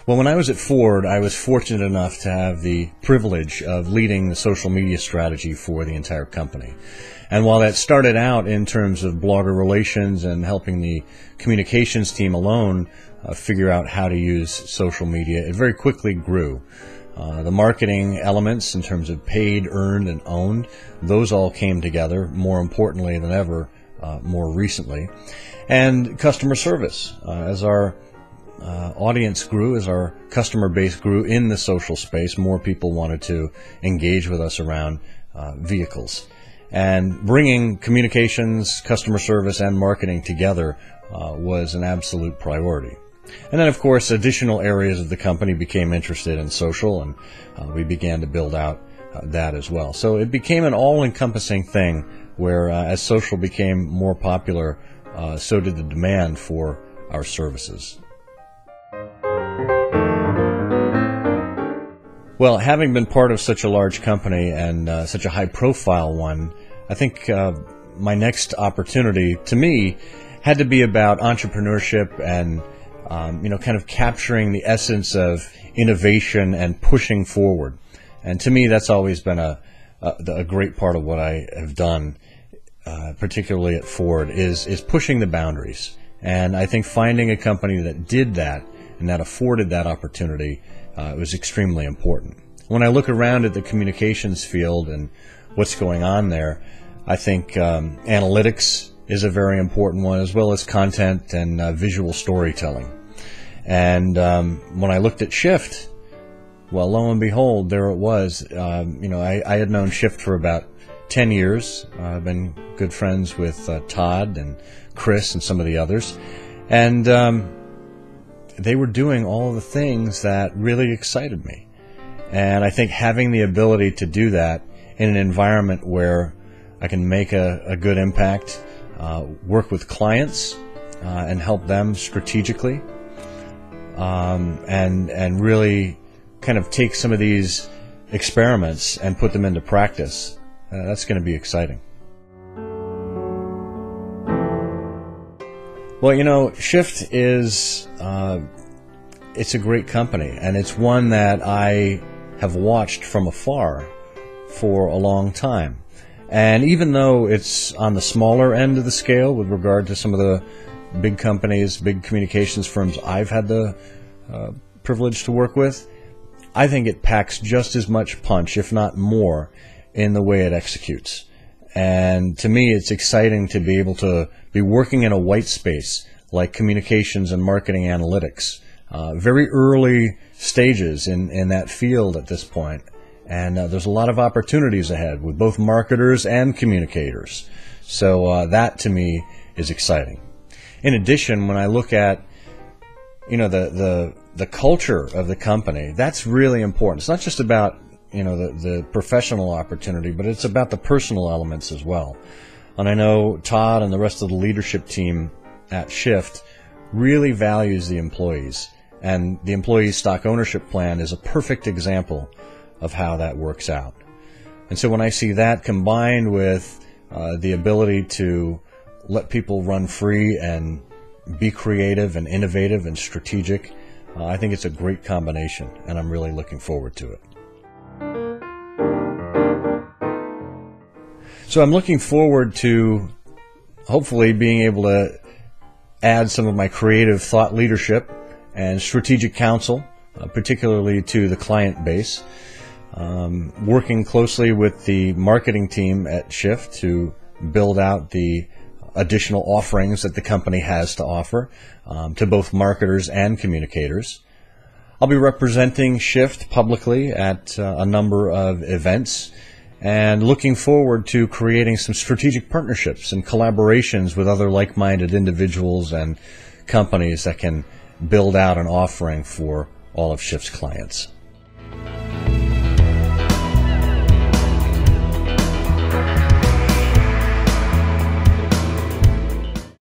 Well, when I was at Ford, I was fortunate enough to have the privilege of leading the social media strategy for the entire company. And while that started out in terms of blogger relations and helping the communications team alone figure out how to use social media, it very quickly grew. The marketing elements in terms of paid, earned, and owned, those all came together more importantly than ever more recently. And customer service, as our audience grew, as our customer base grew in the social space, more people wanted to engage with us around vehicles. And bringing communications, customer service, and marketing together was an absolute priority. And then, of course, additional areas of the company became interested in social, and we began to build out that as well. So it became an all-encompassing thing where as social became more popular, so did the demand for our services. Well, having been part of such a large company and such a high-profile one, I think my next opportunity, to me, had to be about entrepreneurship and kind of capturing the essence of innovation and pushing forward. And to me, that's always been a great part of what I have done, particularly at Ford, is pushing the boundaries. And I think finding a company that did that and that afforded that opportunity was extremely important. When I look around at the communications field and what's going on there, I think analytics is a very important one, as well as content and visual storytelling. And when I looked at Shift, well, lo and behold, there it was. I had known Shift for about 10 years. I've been good friends with Todd and Chris and some of the others. And they were doing all of the things that really excited me. And I think having the ability to do that in an environment where I can make a good impact, work with clients and help them strategically, and really kind of take some of these experiments and put them into practice, that's going to be exciting. Well, Shift is it's a great company, and it's one that I have watched from afar for a long time. And even though it's on the smaller end of the scale with regard to some of the big companies, big communications firms I've had the privilege to work with, I think it packs just as much punch, if not more, in the way it executes. And to me, it's exciting to be able to be working in a white space like communications and marketing analytics. Very early stages in that field at this point. And there's a lot of opportunities ahead with both marketers and communicators. So that, to me, is exciting. In addition, when I look at the culture of the company, that's really important. It's not just about the professional opportunity, but it's about the personal elements as well. And I know Todd and the rest of the leadership team at Shift really values the employees, and the employee stock ownership plan is a perfect example of how that works out. And so when I see that combined with the ability to let people run free and be creative and innovative and strategic, I think it's a great combination, and I'm really looking forward to it. So I'm looking forward to hopefully being able to add some of my creative thought leadership and strategic counsel, particularly to the client base, working closely with the marketing team at Shift to build out the additional offerings that the company has to offer to both marketers and communicators. I'll be representing Shift publicly at a number of events and looking forward to creating some strategic partnerships and collaborations with other like-minded individuals and companies that can build out an offering for all of Shift's clients.